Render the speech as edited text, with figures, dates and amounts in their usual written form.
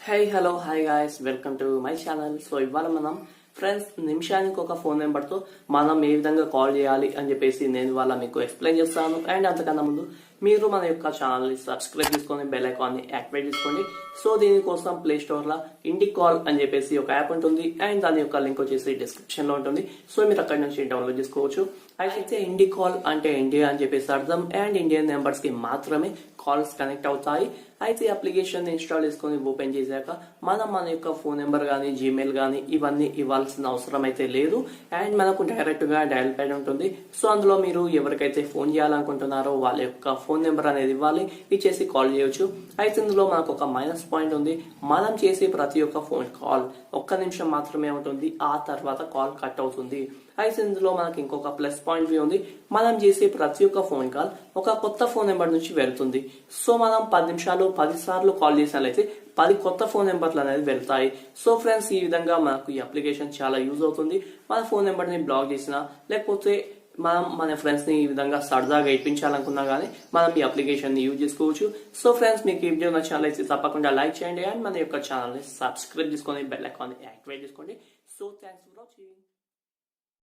Hello hi guys, welcome to my channel. So ఇవాళ మనం friends నిమిషానికి ఒక ఫోన్ నెంబర్తో మనం ఏ విధంగా కాల్ చేయాలి అని చెప్పేసి నేను ఇవాళ మీకు ఎక్స్ప్లెయిన్ చేస్తాను. అండ్ అంతకన్నా ముందు మీరు మన యొక్క ఛానల్ని సబ్స్క్రైబ్ చేసుకొని బెల్ ఐకాన్ని యాక్టివేట్ చేసుకోండి. సో దీనికోసం ప్లే స్టోర్లో ఇండి కాల్ అని చెప్పేసి ఒక యాప్ ఉంటుంది. అండ్ దాని యొక్క లింక్ వచ్చేసి డిస్క్రిప్షన్లో ఉంటుంది. సో మీరు అక్కడి నుంచి డౌన్లోడ్ చేసుకోవచ్చు. అయితే ఇండి కాల్ అంటే ఇండియా అని చెప్పేసి అర్థం. అండ్ ఇండియన్ నెంబర్స్కి మాత్రమే కాల్స్ కనెక్ట్ అవుతాయి. అయితే అప్లికేషన్ ఇన్స్టాల్ చేసుకొని ఓపెన్ చేశాక మనం మన యొక్క ఫోన్ నెంబర్ కానీ జీమెయిల్ కానీ ఇవన్నీ ఇవ్వాల్సిన అవసరం అయితే లేదు. అండ్ మనకు డైరెక్ట్ గా డయల్ ప్యాడ్ ఉంటుంది. సో అందులో మీరు ఎవరికైతే ఫోన్ చేయాలనుకుంటున్నారో వాళ్ళ యొక్క ఫోన్ నెంబర్ అనేది ఇవ్వాలి, ఇచ్చేసి కాల్ చేయొచ్చు. అయితే ఇందులో మనకు ఒక మైనస్ పాయింట్ ఉంది. మనం చేసే ప్రతి ఒక్క ఫోన్ కాల్ ఒక్క నిమిషం మాత్రమే ఉంటుంది, ఆ తర్వాత కాల్ కట్ అవుతుంది. అయితే ఇందులో మనకి ఇంకొక ప్లస్ పాయింట్ ఉంది. మనం చేసే ప్రతి ఒక్క ఫోన్ కాల్ ఒక కొత్త ఫోన్ నెంబర్ నుంచి వెళ్తుంది. సో మనం 10 నిమిషాలు 10 సార్లు కాల్ చేసినట్లయితే 10 కొత్త ఫోన్ నెంబర్లు అనేది వెళ్తాయి. సో ఫ్రెండ్స్, ఈ విధంగా మనకు ఈ అప్లికేషన్ చాలా యూజ్ అవుతుంది. మన ఫోన్ నెంబర్ ని బ్లాక్ చేసినా లేకపోతే మనం మన ఫ్రెండ్స్ ని ఈ విధంగా సరదాగా ఇప్పించాలనుకున్నా గానీ మనం ఈ అప్లికేషన్ ని యూజ్ చేసుకోవచ్చు. సో ఫ్రెండ్స్, మీకు ఈ వీడియో నచ్చినట్లయితే తప్పకుండా లైక్ చేయండి. అండ్ మన యొక్క ఛానల్ ని సబ్స్క్రైబ్ చేసుకొని బెల్ ఐకాన్ ని యాక్టివేట్ చేసుకోండి. So thanks for watching.